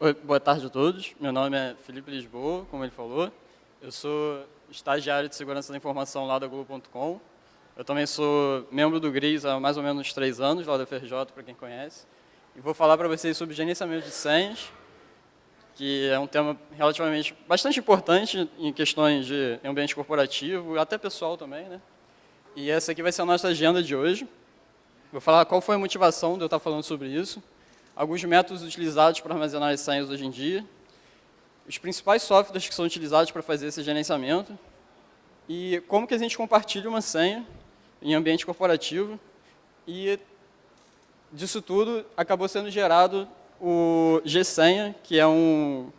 Oi, boa tarde a todos. Meu nome é Felipe Lisboa, como ele falou. Eu sou estagiário de segurança da informação lá da Globo.com. Eu também sou membro do GRIS há mais ou menos 3 anos, lá da FRJ, para quem conhece. E vou falar para vocês sobre gerenciamento de senhas, que é um tema relativamente bastante importante em questões de ambiente corporativo, até pessoal também, né? E essa aqui vai ser a nossa agenda de hoje. Vou falar qual foi a motivação de eu estar falando sobre isso, alguns métodos utilizados para armazenar as senhas hoje em dia, os principais softwares que são utilizados para fazer esse gerenciamento e como que a gente compartilha uma senha em ambiente corporativo. E disso tudo acabou sendo gerado o G-Senha, que é um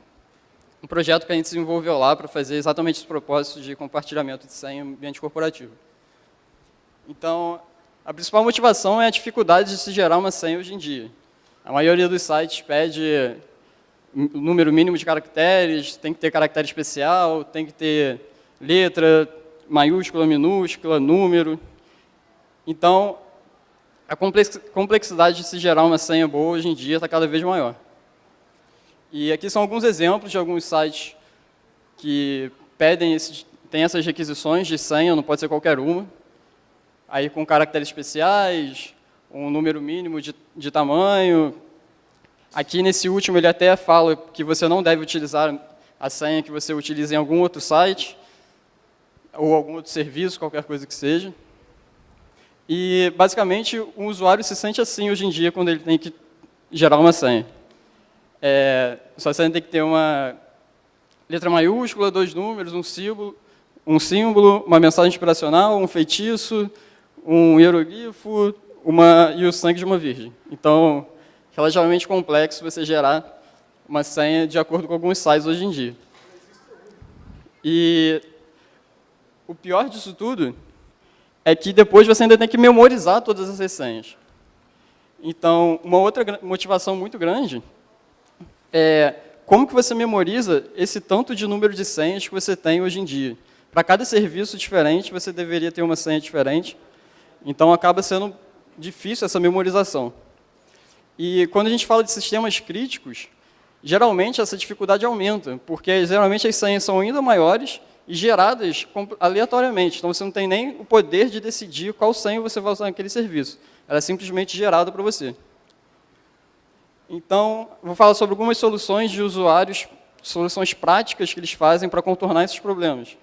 projeto que a gente desenvolveu lá para fazer exatamente os propósitos de compartilhamento de senha em ambiente corporativo. Então, a principal motivação é a dificuldade de se gerar uma senha hoje em dia. A maioria dos sites pede número mínimo de caracteres, tem que ter caractere especial, tem que ter letra, maiúscula, minúscula, número. Então, a complexidade de se gerar uma senha boa hoje em dia está cada vez maior. E aqui são alguns exemplos de alguns sites que têm essas requisições de senha, não pode ser qualquer uma. Aí com caracteres especiais, um número mínimo de tamanho. Aqui nesse último ele até fala que você não deve utilizar a senha que você utiliza em algum outro site, ou algum outro serviço, qualquer coisa que seja. E, basicamente, o usuário se sente assim hoje em dia quando ele tem que gerar uma senha. Sua senha tem que ter uma letra maiúscula, 2 números, um símbolo, uma mensagem inspiracional, um feitiço, um hieroglifo e o sangue de uma virgem. Então, relativamente complexo você gerar uma senha de acordo com alguns sites hoje em dia. E o pior disso tudo é que depois você ainda tem que memorizar todas essas senhas. Então, uma outra motivação muito grande é como que você memoriza esse tanto de número de senhas que você tem hoje em dia. Para cada serviço diferente, você deveria ter uma senha diferente. Então, acaba sendo difícil essa memorização. E quando a gente fala de sistemas críticos, geralmente essa dificuldade aumenta, porque geralmente as senhas são ainda maiores e geradas aleatoriamente. Então, você não tem nem o poder de decidir qual senha você vai usar naquele serviço. Ela é simplesmente gerada para você. Então, vou falar sobre algumas soluções de usuários, soluções práticas que eles fazem para contornar esses problemas.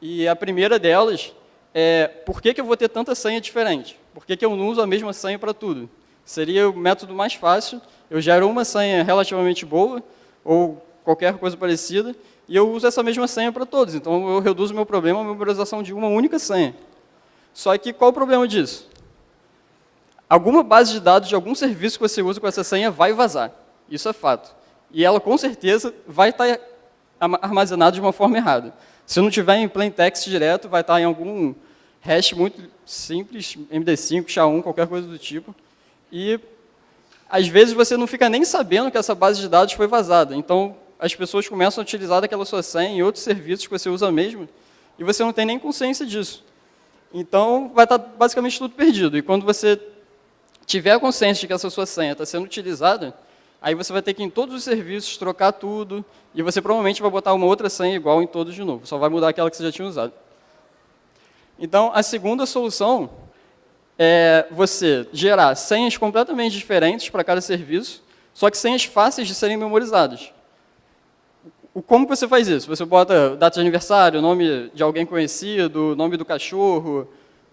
E a primeira delas é, por que eu vou ter tanta senha diferente? Por que eu não uso a mesma senha para tudo? Seria o método mais fácil, eu gero uma senha relativamente boa, ou qualquer coisa parecida, e eu uso essa mesma senha para todos. Então, eu reduzo o meu problema à memorização de uma única senha. Só que, qual o problema disso? Alguma base de dados de algum serviço que você usa com essa senha vai vazar. Isso é fato. E ela, com certeza, vai estar armazenada de uma forma errada. Se não tiver em plain text direto, vai estar em algum hash muito simples, MD5, SHA-1, qualquer coisa do tipo. E, às vezes, você não fica nem sabendo que essa base de dados foi vazada. Então, as pessoas começam a utilizar aquela sua senha em outros serviços que você usa mesmo, e você não tem nem consciência disso. Então, vai estar basicamente tudo perdido. E quando você tiver a consciência de que essa sua senha está sendo utilizada, aí você vai ter que ir em todos os serviços, trocar tudo, e você provavelmente vai botar uma outra senha igual em todos de novo. Só vai mudar aquela que você já tinha usado. Então, a segunda solução é você gerar senhas completamente diferentes para cada serviço, só que senhas fáceis de serem memorizadas. Como você faz isso? Você bota data de aniversário, nome de alguém conhecido, nome do cachorro,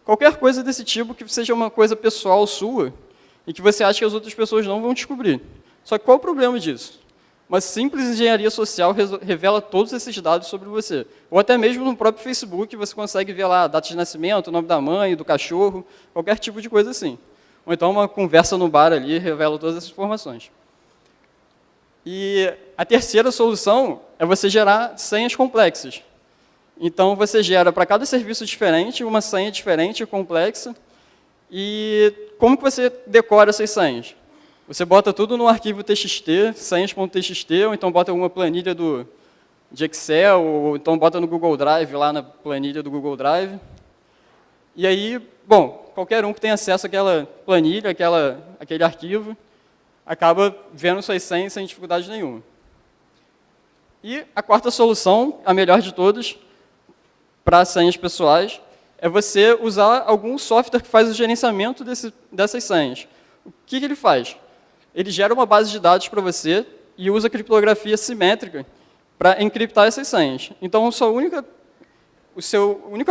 qualquer coisa desse tipo que seja uma coisa pessoal sua e que você acha que as outras pessoas não vão descobrir. Só que qual é o problema disso? Uma simples engenharia social revela todos esses dados sobre você. Ou até mesmo no próprio Facebook você consegue ver lá a data de nascimento, o nome da mãe, do cachorro, qualquer tipo de coisa assim. Ou então uma conversa no bar ali revela todas essas informações. E a terceira solução é você gerar senhas complexas. Então, você gera para cada serviço diferente, uma senha diferente e complexa. E como que você decora essas senhas? Você bota tudo no arquivo txt, senhas.txt, ou então bota alguma planilha de Excel, ou então bota no Google Drive, lá na planilha do Google Drive. E aí, bom, qualquer um que tenha acesso àquela planilha, aquele arquivo, acaba vendo suas senhas sem dificuldade nenhuma. E a quarta solução, a melhor de todas, para senhas pessoais, é você usar algum software que faz o gerenciamento dessas senhas. O que ele faz? Ele gera uma base de dados para você e usa criptografia simétrica para encriptar essas senhas. Então, a única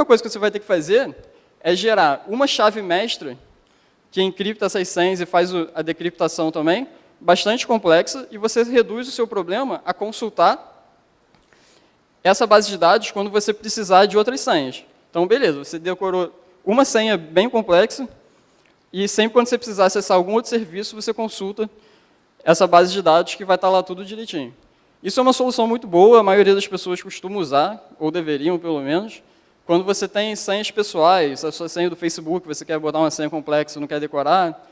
coisa que você vai ter que fazer é gerar uma chave mestra que encripta essas senhas e faz a decriptação também, bastante complexa, e você reduz o seu problema a consultar essa base de dados quando você precisar de outras senhas. Então, beleza, você decorou uma senha bem complexa, e sempre quando você precisar acessar algum outro serviço, você consulta essa base de dados que vai estar lá tudo direitinho. Isso é uma solução muito boa, a maioria das pessoas costuma usar, ou deveriam pelo menos, quando você tem senhas pessoais, a sua senha do Facebook, você quer botar uma senha complexa, não quer decorar,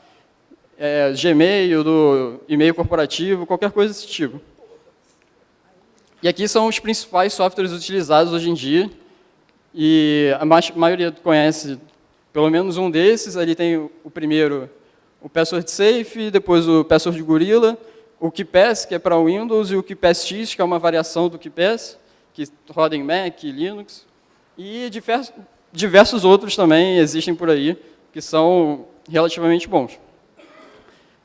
Gmail, do e-mail corporativo, qualquer coisa desse tipo. E aqui são os principais softwares utilizados hoje em dia, e a maioria conhece pelo menos um desses. Ali tem o primeiro, o Password Safe, depois o Password Gorilla, o KeePass, que é para Windows, e o KeePass X, que é uma variação do KeePass, que roda em Mac, Linux, e diversos outros também existem por aí, que são relativamente bons.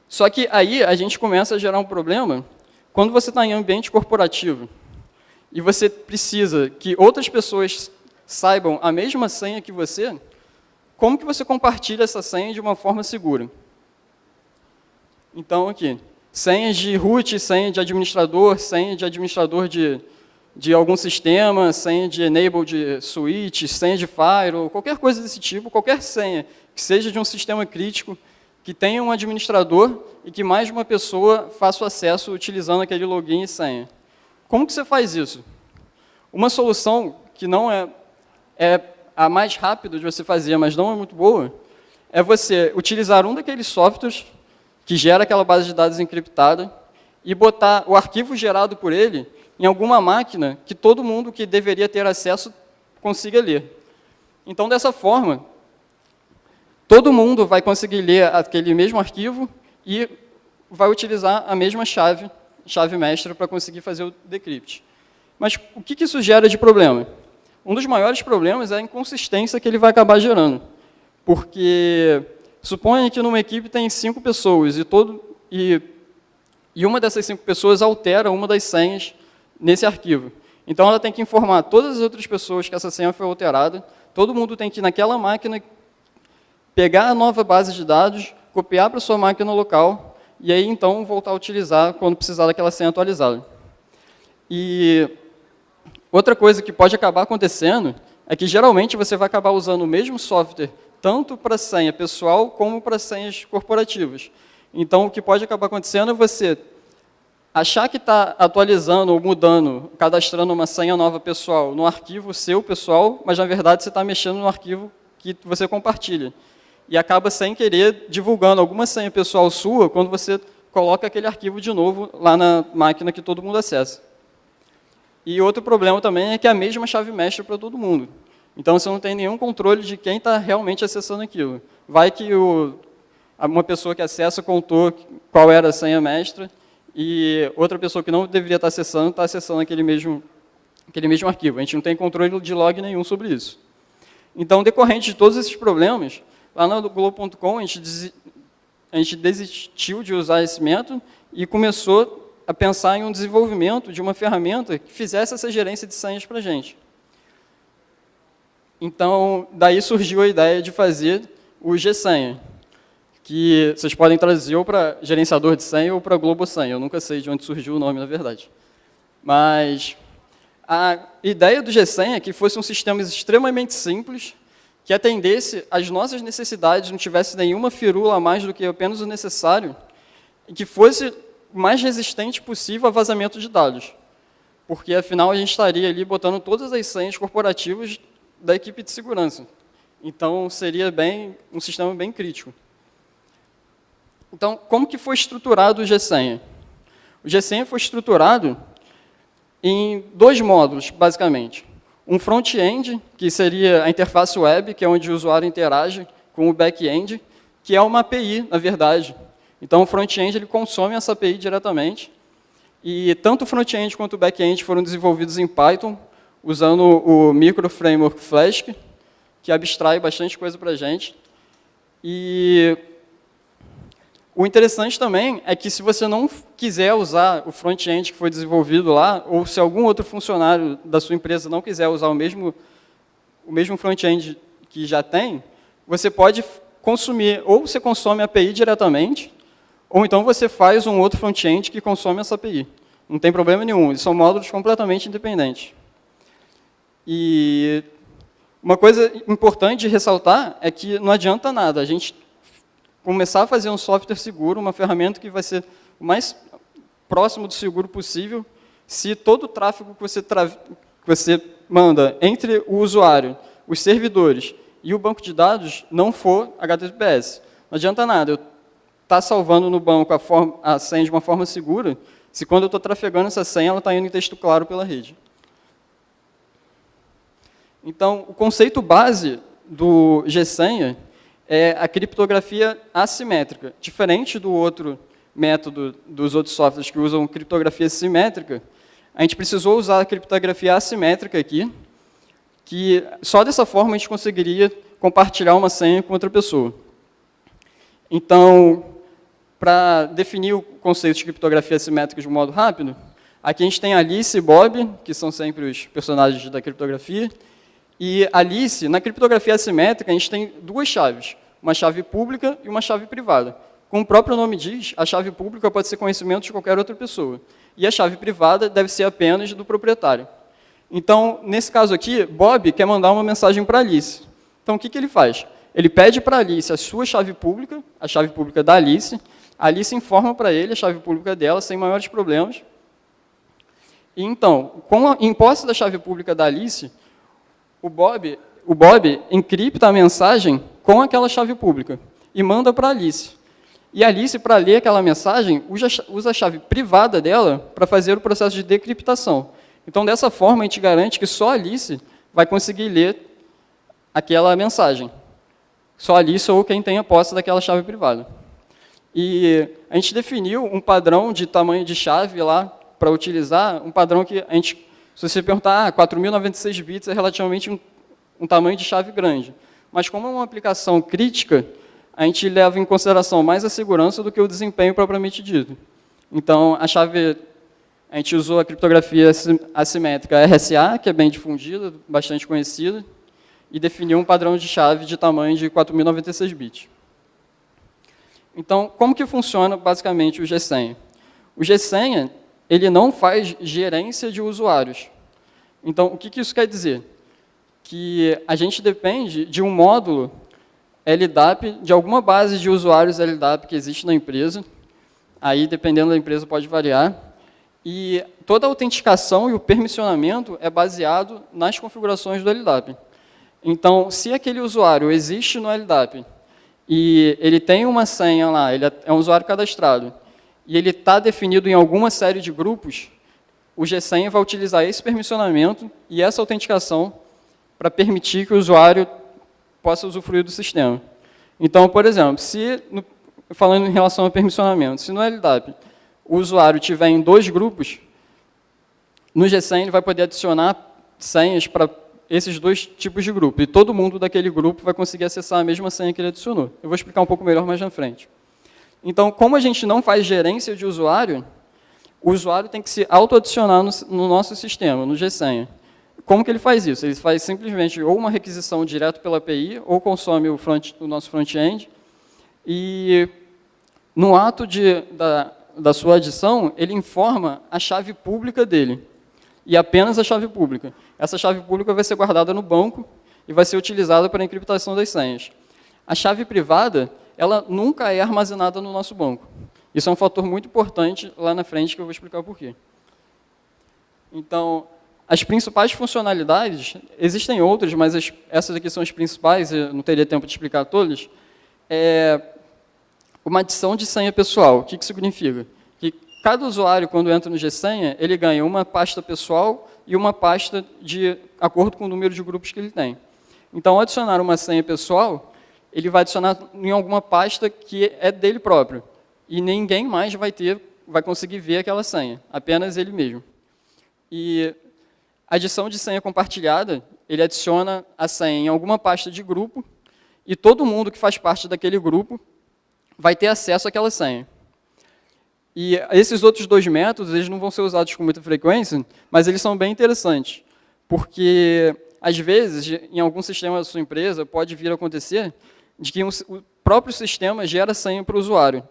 Só que aí a gente começa a gerar um problema quando você está em ambiente corporativo e você precisa que outras pessoas saibam a mesma senha que você. Como que você compartilha essa senha de uma forma segura? Então, aqui, senhas de root, senha de administrador de algum sistema, senha de enable de switch, senha de firewall, qualquer coisa desse tipo, qualquer senha que seja de um sistema crítico, que tenha um administrador e que mais de uma pessoa faça o acesso utilizando aquele login e senha. Como que você faz isso? Uma solução que não é a mais rápida de você fazer, mas não é muito boa, é você utilizar um daqueles softwares que gera aquela base de dados encriptada e botar o arquivo gerado por ele em alguma máquina que todo mundo que deveria ter acesso consiga ler. Então, dessa forma, todo mundo vai conseguir ler aquele mesmo arquivo e vai utilizar a mesma chave mestra para conseguir fazer o decrypt. Mas o que isso gera de problema? Um dos maiores problemas é a inconsistência que ele vai acabar gerando. Porque suponha que numa equipe tem 5 pessoas e uma dessas 5 pessoas altera uma das senhas nesse arquivo. Então, ela tem que informar todas as outras pessoas que essa senha foi alterada, todo mundo tem que ir naquela máquina, pegar a nova base de dados, copiar para a sua máquina local, e aí, então, voltar a utilizar quando precisar daquela senha atualizada. E outra coisa que pode acabar acontecendo é que, geralmente, você vai acabar usando o mesmo software, tanto para senha pessoal, como para senhas corporativas. Então, o que pode acabar acontecendo é você achar que está atualizando ou mudando, cadastrando uma senha nova pessoal no arquivo seu pessoal, mas, na verdade, você está mexendo no arquivo que você compartilha. E acaba, sem querer, divulgando alguma senha pessoal sua quando você coloca aquele arquivo de novo lá na máquina que todo mundo acessa. E outro problema também é que é a mesma chave mestra para todo mundo. Então, você não tem nenhum controle de quem está realmente acessando aquilo. Vai que uma pessoa que acessa contou qual era a senha mestra e outra pessoa que não deveria estar acessando aquele mesmo arquivo. A gente não tem controle de log nenhum sobre isso. Então, decorrente de todos esses problemas, lá no Globo.com, a gente desistiu de usar esse método e começou a pensar em um desenvolvimento de uma ferramenta que fizesse essa gerência de senhas para a gente. Então, daí surgiu a ideia de fazer o Gsenha, que vocês podem traduzir ou para gerenciador de senha ou para GloboSenha. Eu nunca sei de onde surgiu o nome, na verdade. Mas a ideia do Gsenha é que fosse um sistema extremamente simples, que atendesse às nossas necessidades, não tivesse nenhuma firula a mais do que apenas o necessário, e que fosse o mais resistente possível a vazamento de dados. Porque, afinal, a gente estaria ali botando todas as senhas corporativas da equipe de segurança. Então, seria um sistema bem crítico. Então, como que foi estruturado o Gsenha? O Gsenha foi estruturado em 2 módulos, basicamente. Um front-end, que seria a interface web, que é onde o usuário interage com o back-end, que é uma API, na verdade. Então, o front-end ele consome essa API diretamente, e tanto o front-end quanto o back-end foram desenvolvidos em Python, usando o micro framework Flask, que abstrai bastante coisa para a gente. E o interessante também é que se você não quiser usar o front-end que foi desenvolvido lá, ou se algum outro funcionário da sua empresa não quiser usar o mesmo front-end que já tem, você pode consumir, ou você consome a API diretamente, ou então você faz um outro front-end que consome essa API. Não tem problema nenhum, eles são módulos completamente independentes. E uma coisa importante de ressaltar é que não adianta nada a gente começar a fazer um software seguro, uma ferramenta que vai ser o mais próximo do seguro possível, se todo o tráfego que você manda entre o usuário, os servidores e o banco de dados não for HTTPS. Não adianta nada eu estar salvando no banco a senha de uma forma segura, se quando eu estou trafegando essa senha, ela está indo em texto claro pela rede. Então, o conceito base do Gsenha é a criptografia assimétrica. Diferente do outro método dos outros softwares que usam criptografia simétrica, a gente precisou usar a criptografia assimétrica aqui, que só dessa forma a gente conseguiria compartilhar uma senha com outra pessoa. Então, para definir o conceito de criptografia assimétrica de um modo rápido, aqui a gente tem Alice e Bob, que são sempre os personagens da criptografia, e Alice, na criptografia assimétrica, a gente tem duas chaves, uma chave pública e uma chave privada. Como o próprio nome diz, a chave pública pode ser conhecimento de qualquer outra pessoa, e a chave privada deve ser apenas do proprietário. Então, nesse caso aqui, Bob quer mandar uma mensagem para Alice. Então, o que ele faz? Ele pede para Alice a sua chave pública, a chave pública da Alice, a Alice informa para ele a chave pública dela, sem maiores problemas. E então, em posse da chave pública da Alice, o Bob encripta a mensagem com aquela chave pública e manda para a Alice. E a Alice, para ler aquela mensagem, usa a chave privada dela para fazer o processo de decriptação. Então, dessa forma, a gente garante que só a Alice vai conseguir ler aquela mensagem. Só a Alice ou quem tem a posse daquela chave privada. E a gente definiu um padrão de tamanho de chave lá para utilizar, um padrão que a gente, se você perguntar, 4.096 bits é relativamente um tamanho de chave grande. Mas como é uma aplicação crítica, a gente leva em consideração mais a segurança do que o desempenho propriamente dito. Então, a gente usou a criptografia assimétrica RSA, que é bem difundida, bastante conhecida, e definiu um padrão de chave de tamanho de 4.096 bits. Então, como que funciona basicamente o Gsenha? O Gsenha, ele não faz gerência de usuários. Então, o que isso quer dizer? Que a gente depende de um módulo LDAP, de alguma base de usuários LDAP que existe na empresa. Aí, dependendo da empresa, pode variar. E toda a autenticação e o permissionamento é baseado nas configurações do LDAP. Então, se aquele usuário existe no LDAP e ele tem uma senha lá, ele é um usuário cadastrado, e ele está definido em alguma série de grupos, o Gsenha vai utilizar esse permissionamento e essa autenticação para permitir que o usuário possa usufruir do sistema. Então, por exemplo, falando em relação ao permissionamento, se no LDAP o usuário estiver em 2 grupos, no Gsenha ele vai poder adicionar senhas para esses 2 tipos de grupo, e todo mundo daquele grupo vai conseguir acessar a mesma senha que ele adicionou. Eu vou explicar um pouco melhor mais na frente. Então, como a gente não faz gerência de usuário, o usuário tem que se auto-adicionar no nosso sistema, no Gsenha. Como que ele faz isso? Ele faz simplesmente ou uma requisição direto pela API, ou consome o nosso front-end, e no ato da sua adição, ele informa a chave pública dele, e apenas a chave pública. Essa chave pública vai ser guardada no banco e vai ser utilizada para a encriptação das senhas. A chave privada, ela nunca é armazenada no nosso banco. Isso é um fator muito importante lá na frente, que eu vou explicar o porquê. Então, as principais funcionalidades, existem outras, mas essas aqui são as principais, eu não teria tempo de explicar todas, é uma adição de senha pessoal. O que significa? Que cada usuário, quando entra no Gsenha, ele ganha uma pasta pessoal e uma pasta de acordo com o número de grupos que ele tem. Então, ao adicionar uma senha pessoal, ele vai adicionar em alguma pasta que é dele próprio. e ninguém mais vai conseguir ver aquela senha, apenas ele mesmo. E a adição de senha compartilhada, ele adiciona a senha em alguma pasta de grupo, e todo mundo que faz parte daquele grupo vai ter acesso àquela senha. E esses outros dois métodos, eles não vão ser usados com muita frequência, mas eles são bem interessantes, porque, às vezes, em algum sistema da sua empresa, pode vir a acontecer de que o próprio sistema gera senha para o usuário.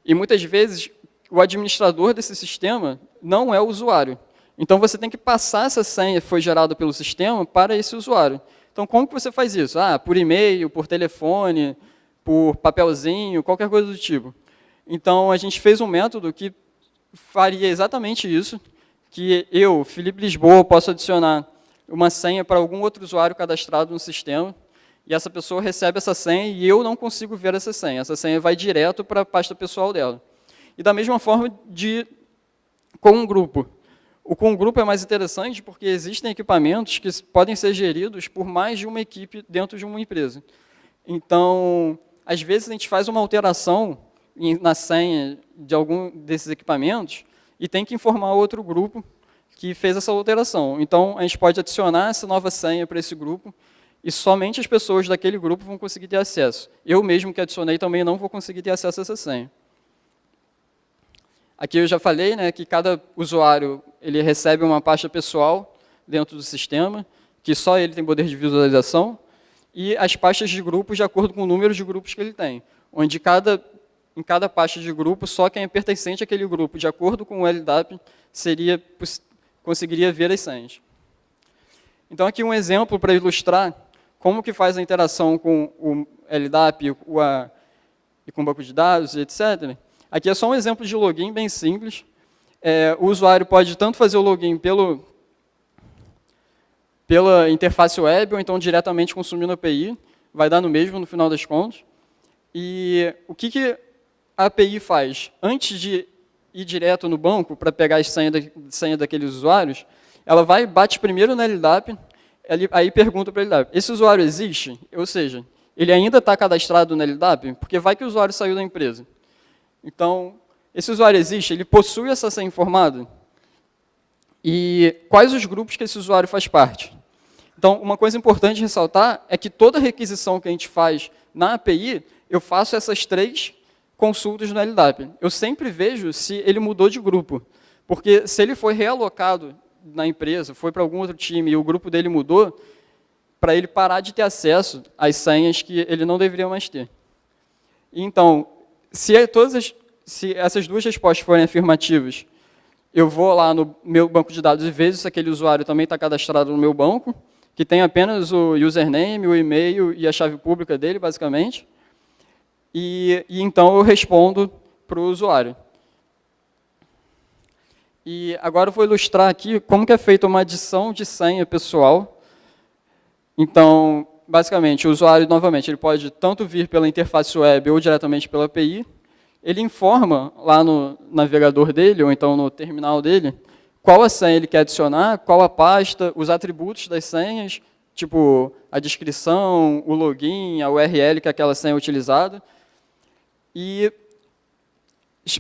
E, muitas vezes, o administrador desse sistema não é o usuário. Então, você tem que passar essa senha que foi gerada pelo sistema para esse usuário. Então, como que você faz isso? Por e-mail, por telefone, por papelzinho, qualquer coisa do tipo. Então, a gente fez um método que faria exatamente isso, que eu, Felipe Lisboa, posso adicionar uma senha para algum outro usuário cadastrado no sistema, e essa pessoa recebe essa senha e eu não consigo ver essa senha. Essa senha vai direto para a pasta pessoal dela. E da mesma forma com um grupo. O com um grupo é mais interessante porque existem equipamentos que podem ser geridos por mais de uma equipe dentro de uma empresa. Então, às vezes a gente faz uma alteração na senha de algum desses equipamentos e tem que informar outro grupo que fez essa alteração. Então, a gente pode adicionar essa nova senha para esse grupo e somente as pessoas daquele grupo vão conseguir ter acesso. Eu mesmo que adicionei também não vou conseguir ter acesso a essa senha. Aqui eu já falei, né, que cada usuário ele recebe uma pasta pessoal dentro do sistema, que só ele tem poder de visualização, e as pastas de grupos de acordo com o número de grupos que ele tem, onde em cada pasta de grupo, só quem é pertencente àquele grupo, de acordo com o LDAP, conseguiria ver as senhas. Então, aqui um exemplo para ilustrar como que faz a interação com o LDAP e com o banco de dados, etc. Aqui é só um exemplo de login bem simples. O usuário pode tanto fazer o login pela interface web, ou então diretamente consumindo a API, vai dar no mesmo no final das contas. E o que a API faz? Antes de ir direto no banco para pegar as senhas daqueles usuários, ela vai e bate primeiro na LDAP, aí pergunta para a LDAP, esse usuário existe? Ou seja, ele ainda está cadastrado na LDAP? Porque vai que o usuário saiu da empresa. Então, esse usuário existe? Ele possui essa senha informada? E quais os grupos que esse usuário faz parte? Então, uma coisa importante de ressaltar é que toda requisição que a gente faz na API, eu faço essas 3 consultas no LDAP. Eu sempre vejo se ele mudou de grupo, porque se ele foi realocado na empresa, foi para algum outro time e o grupo dele mudou, para ele parar de ter acesso às senhas que ele não deveria mais ter. Então, se essas 2 respostas forem afirmativas, eu vou lá no meu banco de dados e vejo se aquele usuário também está cadastrado no meu banco, que tem apenas o username, o e-mail e a chave pública dele, basicamente. E então eu respondo para o usuário. E agora eu vou ilustrar aqui como que é feita uma adição de senha pessoal. Então, basicamente, o usuário, novamente, ele pode tanto vir pela interface web ou diretamente pela API. Ele informa lá no navegador dele, ou então no terminal dele, qual a senha ele quer adicionar, qual a pasta, os atributos das senhas, tipo a descrição, o login, a URL que aquela senha é utilizada, e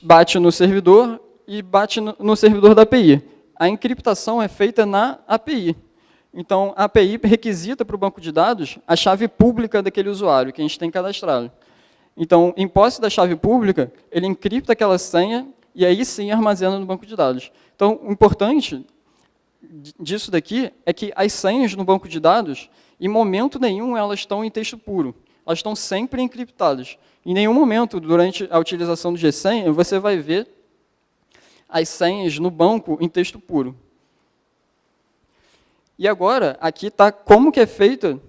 bate no servidor e bate no servidor da API. A encriptação é feita na API. Então, a API requisita para o banco de dados a chave pública daquele usuário que a gente tem cadastrado. Então, em posse da chave pública, ele encripta aquela senha e aí sim armazena no banco de dados. Então, o importante disso daqui é que as senhas no banco de dados, em momento nenhum, elas estão em texto puro. Elas estão sempre encriptadas. Em nenhum momento, durante a utilização do gsenha, você vai ver as senhas no banco em texto puro. E agora, aqui está como que é feita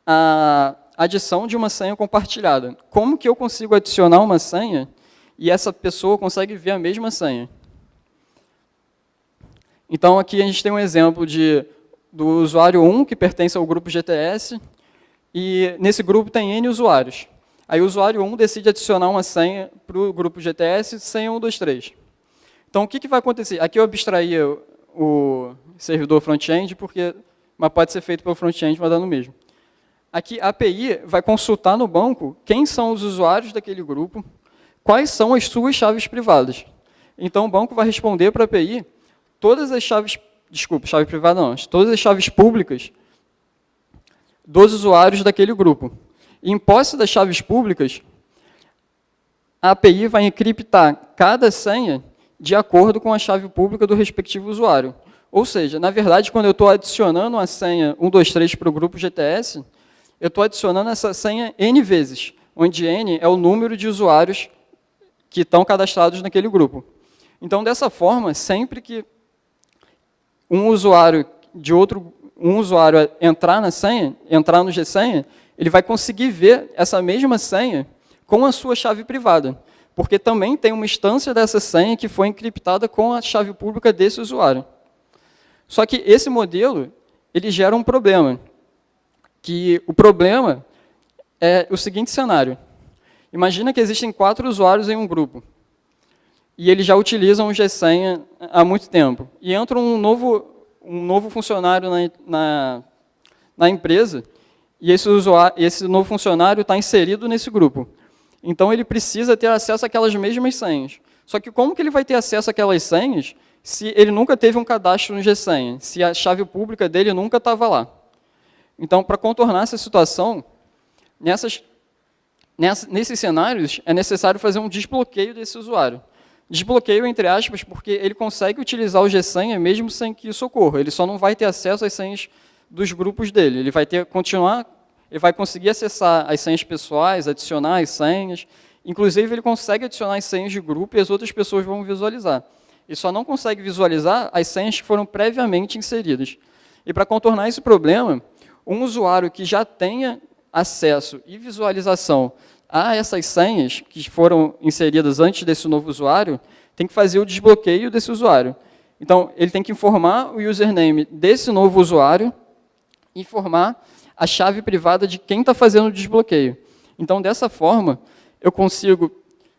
a adição de uma senha compartilhada. Como que eu consigo adicionar uma senha e essa pessoa consegue ver a mesma senha? Então, aqui a gente tem um exemplo do usuário 1, que pertence ao grupo GTS, e nesse grupo tem N usuários. Aí o usuário 1 decide adicionar uma senha para o grupo GTS, senha 123. Então, o que vai acontecer? Aqui eu abstraí o servidor front-end, mas pode ser feito pelo front-end, mas dá no mesmo. Aqui, a API vai consultar no banco quem são os usuários daquele grupo, quais são as suas chaves privadas. Então, o banco vai responder para a API todas as chaves, desculpa, chave privada não, todas as chaves públicas dos usuários daquele grupo. E, em posse das chaves públicas, a API vai encriptar cada senha de acordo com a chave pública do respectivo usuário. Ou seja, na verdade, quando eu estou adicionando uma senha 123 para o grupo GTS, eu estou adicionando essa senha N vezes, onde N é o número de usuários que estão cadastrados naquele grupo. Então, dessa forma, sempre que um usuário entrar na senha, entrar no GSenha, ele vai conseguir ver essa mesma senha com a sua chave privada, porque também tem uma instância dessa senha que foi encriptada com a chave pública desse usuário. Só que esse modelo, ele gera um problema, que o problema é o seguinte cenário. Imagina que existem 4 usuários em um grupo, e eles já utilizam o GSenha há muito tempo, e entra um novo funcionário na empresa, e esse novo funcionário está inserido nesse grupo. Então, ele precisa ter acesso àquelas mesmas senhas. Só que como que ele vai ter acesso àquelas senhas se ele nunca teve um cadastro no GSenha, se a chave pública dele nunca estava lá? Então, para contornar essa situação, nesses cenários, é necessário fazer um desbloqueio desse usuário. Desbloqueio, entre aspas, porque ele consegue utilizar o GSenha mesmo sem que isso ocorra. Ele só não vai ter acesso às senhas dos grupos dele. Ele vai conseguir acessar as senhas pessoais, adicionar as senhas. Inclusive, ele consegue adicionar as senhas de grupo e as outras pessoas vão visualizar. Ele só não consegue visualizar as senhas que foram previamente inseridas. E para contornar esse problema, um usuário que já tenha acesso e visualização a essas senhas que foram inseridas antes desse novo usuário, tem que fazer o desbloqueio desse usuário. Então, ele tem que informar o username desse novo usuário, informar a chave privada de quem está fazendo o desbloqueio. Então, dessa forma, eu consigo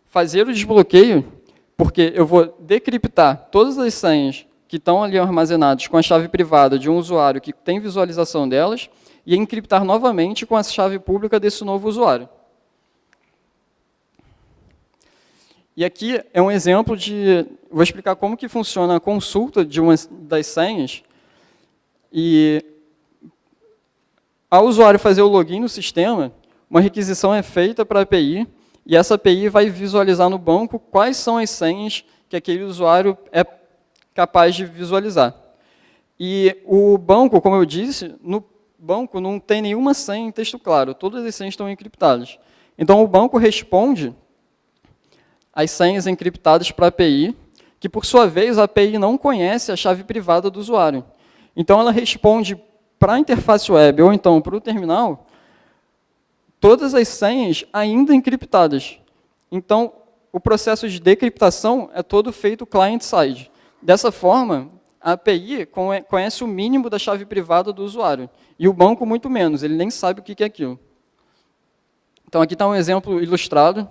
fazer o desbloqueio, porque eu vou decriptar todas as senhas que estão ali armazenadas com a chave privada de um usuário que tem visualização delas, e encriptar novamente com a chave pública desse novo usuário. E aqui é um exemplo vou explicar como que funciona a consulta de uma das senhas, e ao usuário fazer o login no sistema, uma requisição é feita para a API, e essa API vai visualizar no banco quais são as senhas que aquele usuário é capaz de visualizar. E o banco, como eu disse, no banco não tem nenhuma senha em texto claro, todas as senhas estão encriptadas. Então, o banco responde as senhas encriptadas para a API, que, por sua vez, a API não conhece a chave privada do usuário. Então, ela responde para a interface web ou então para o terminal todas as senhas ainda encriptadas. Então, o processo de decriptação é todo feito client-side. Dessa forma, a API conhece o mínimo da chave privada do usuário, e o banco muito menos, ele nem sabe o que é aquilo. Então, aqui está um exemplo ilustrado.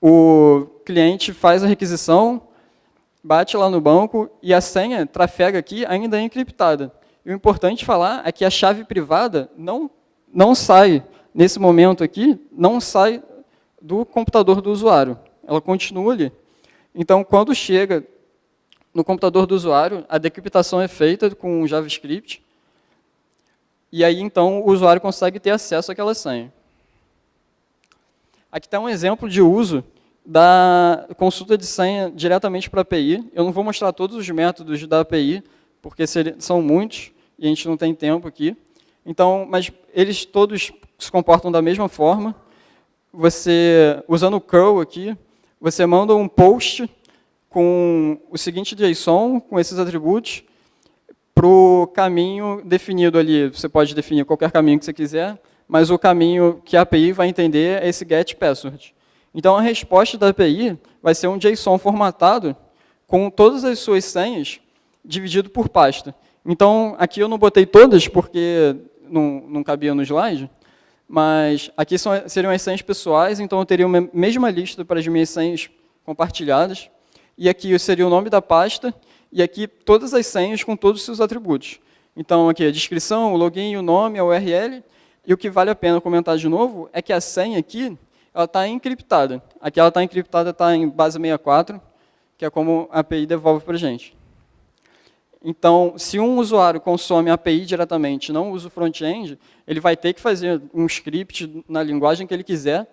O cliente faz a requisição, bate lá no banco, e a senha trafega aqui ainda é encriptada. E o importante falar é que a chave privada não sai, nesse momento aqui, não sai do computador do usuário. Ela continua ali. Então, quando chega no computador do usuário, a decriptação é feita com JavaScript, e aí, então, o usuário consegue ter acesso àquela senha. Aqui está um exemplo de uso da consulta de senha diretamente para a API. Eu não vou mostrar todos os métodos da API, porque são muitos, e a gente não tem tempo aqui. Então, mas eles todos se comportam da mesma forma. Você, usando o curl aqui, você manda um post com o seguinte JSON, com esses atributos, para o caminho definido ali. Você pode definir qualquer caminho que você quiser, mas o caminho que a API vai entender é esse get password. Então, a resposta da API vai ser um JSON formatado com todas as suas senhas dividido por pasta. Então, aqui eu não botei todas, porque não cabia no slide, mas aqui seriam as senhas pessoais, então eu teria uma mesma lista para as minhas senhas compartilhadas, e aqui seria o nome da pasta, e aqui todas as senhas com todos os seus atributos. Então, aqui a descrição, o login, o nome, a URL, e o que vale a pena comentar de novo é que a senha aqui ela está encriptada. Aqui ela está encriptada, está em base 64, que é como a API devolve para a gente. Então, se um usuário consome a API diretamente e não usa o front-end, ele vai ter que fazer um script na linguagem que ele quiser,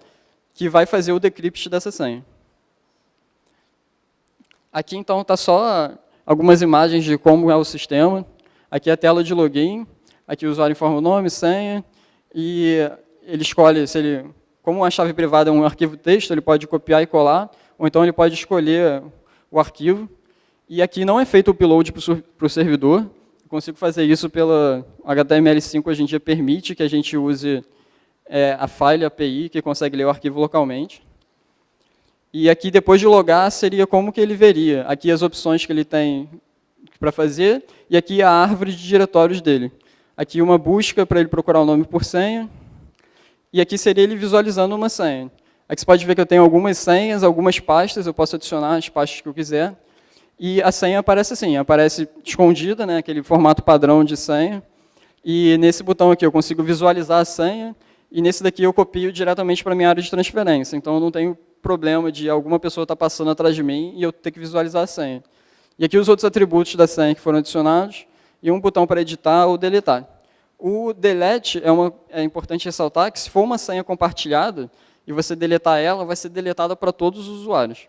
que vai fazer o decrypt dessa senha. Aqui, então, está só algumas imagens de como é o sistema. Aqui é a tela de login. Aqui o usuário informa o nome, senha, e ele escolhe, como a chave privada é um arquivo texto, ele pode copiar e colar, ou então ele pode escolher o arquivo. E aqui não é feito o upload para o servidor. Eu consigo fazer isso pela HTML5, hoje em dia permite que a gente use a file API, que consegue ler o arquivo localmente. E aqui, depois de logar, seria como que ele veria. Aqui as opções que ele tem para fazer, e aqui a árvore de diretórios dele. Aqui uma busca para ele procurar o nome por senha, e aqui seria ele visualizando uma senha. Aqui você pode ver que eu tenho algumas senhas, algumas pastas, eu posso adicionar as pastas que eu quiser. E a senha aparece assim, aparece escondida, né, aquele formato padrão de senha. E nesse botão aqui eu consigo visualizar a senha, e nesse daqui eu copio diretamente para a minha área de transferência. Então eu não tenho problema de alguma pessoa estar passando atrás de mim e eu ter que visualizar a senha. E aqui os outros atributos da senha que foram adicionados, e um botão para editar ou deletar. O delete é importante ressaltar que se for uma senha compartilhada, e você deletar ela, vai ser deletada para todos os usuários.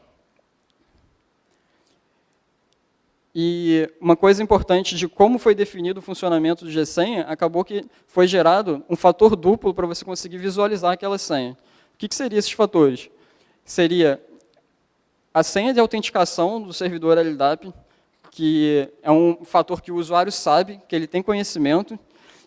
E uma coisa importante de como foi definido o funcionamento do Gsenha, acabou que foi gerado um fator duplo para você conseguir visualizar aquela senha. O que seriam esses fatores? Seria a senha de autenticação do servidor LDAP, que é um fator que o usuário sabe, que ele tem conhecimento,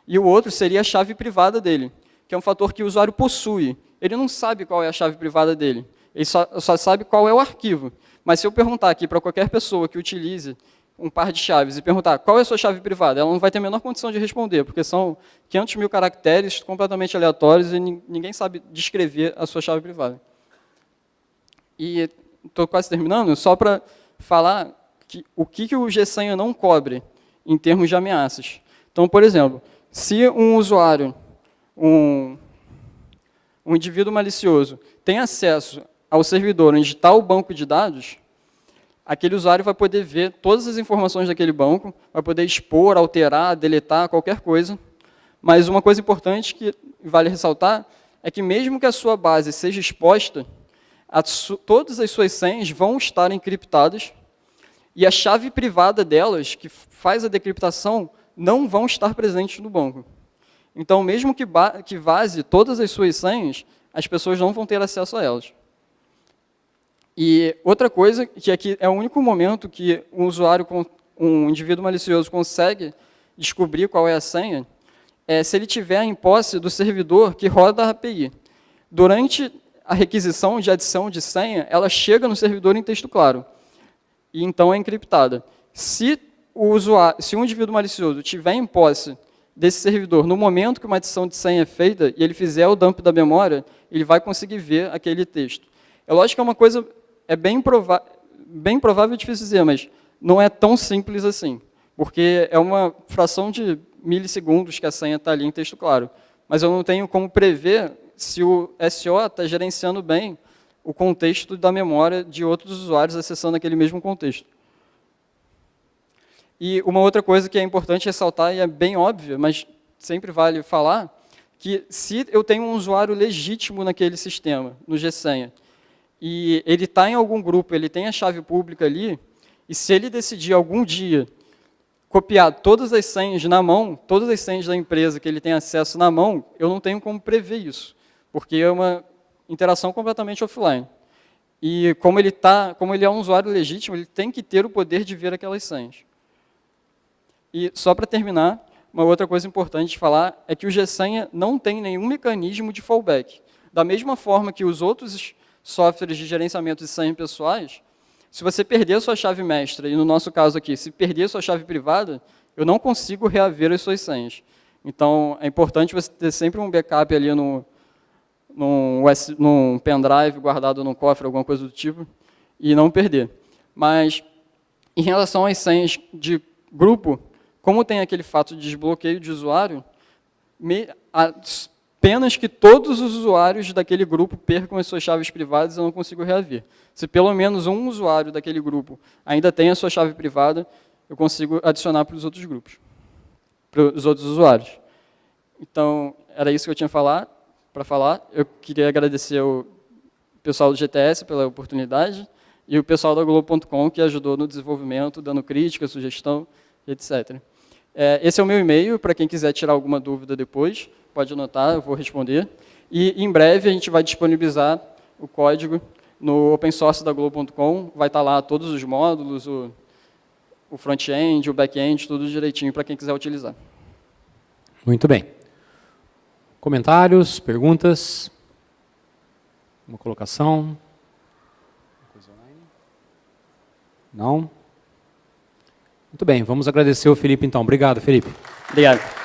e o outro seria a chave privada dele, que é um fator que o usuário possui. Ele não sabe qual é a chave privada dele, ele só sabe qual é o arquivo. Mas se eu perguntar aqui para qualquer pessoa que utilize um par de chaves e perguntar qual é a sua chave privada, ela não vai ter a menor condição de responder, porque são 500 mil caracteres completamente aleatórios e ninguém sabe descrever a sua chave privada. E estou quase terminando, só para falar o que o Gsenha não cobre em termos de ameaças. Então, por exemplo, se um usuário, um indivíduo malicioso, tem acesso ao servidor onde está o banco de dados, aquele usuário vai poder ver todas as informações daquele banco, vai poder expor, alterar, deletar, qualquer coisa. Mas uma coisa importante que vale ressaltar é que mesmo que a sua base seja exposta, todas as suas senhas vão estar encriptadas e a chave privada delas, que faz a decriptação, não vão estar presentes no banco. Então, mesmo que vaze todas as suas senhas, as pessoas não vão ter acesso a elas. E outra coisa, que aqui é o único momento que um indivíduo malicioso consegue descobrir qual é a senha, é se ele tiver em posse do servidor que roda a API. Durante a requisição de adição de senha, ela chega no servidor em texto claro, e então é encriptada. Se um indivíduo malicioso tiver em posse desse servidor no momento que uma adição de senha é feita, e ele fizer o dump da memória, ele vai conseguir ver aquele texto. É lógico que é uma coisa bem provável e difícil dizer, mas não é tão simples assim, porque é uma fração de milissegundos que a senha está ali em texto claro. Mas eu não tenho como prever se o SO está gerenciando bem o contexto da memória de outros usuários acessando aquele mesmo contexto. E uma outra coisa que é importante ressaltar, e é bem óbvia, mas sempre vale falar, que se eu tenho um usuário legítimo naquele sistema, no Gsenha, e ele está em algum grupo, ele tem a chave pública ali, e se ele decidir algum dia copiar todas as senhas na mão, todas as senhas da empresa que ele tem acesso na mão, eu não tenho como prever isso, porque é uma interação completamente offline. E como ele é um usuário legítimo, ele tem que ter o poder de ver aquelas senhas. E só para terminar, uma outra coisa importante de falar é que o Gsenha não tem nenhum mecanismo de fallback. Da mesma forma que os outros softwares de gerenciamento de senhas pessoais, se você perder a sua chave mestra, e no nosso caso aqui, se perder a sua chave privada, eu não consigo reaver as suas senhas. Então, é importante você ter sempre um backup ali num pendrive guardado num cofre, alguma coisa do tipo, e não perder. Mas, em relação às senhas de grupo, como tem aquele fato de desbloqueio de usuário, apenas que todos os usuários daquele grupo percam as suas chaves privadas, eu não consigo reaver. Se pelo menos um usuário daquele grupo ainda tem a sua chave privada, eu consigo adicionar para os outros grupos, para os outros usuários. Então, era isso que eu tinha para falar. Eu queria agradecer o pessoal do GTS pela oportunidade e o pessoal da Globo.com que ajudou no desenvolvimento, dando crítica, sugestão, etc. Esse é o meu e-mail, para quem quiser tirar alguma dúvida depois, pode anotar, eu vou responder. E, em breve, a gente vai disponibilizar o código no open source da Globo.com, vai estar lá todos os módulos, o front-end, o back-end, tudo direitinho para quem quiser utilizar. Muito bem. Comentários, perguntas? Uma colocação? Não? Muito bem, vamos agradecer o Felipe então. Obrigado, Felipe. Obrigado.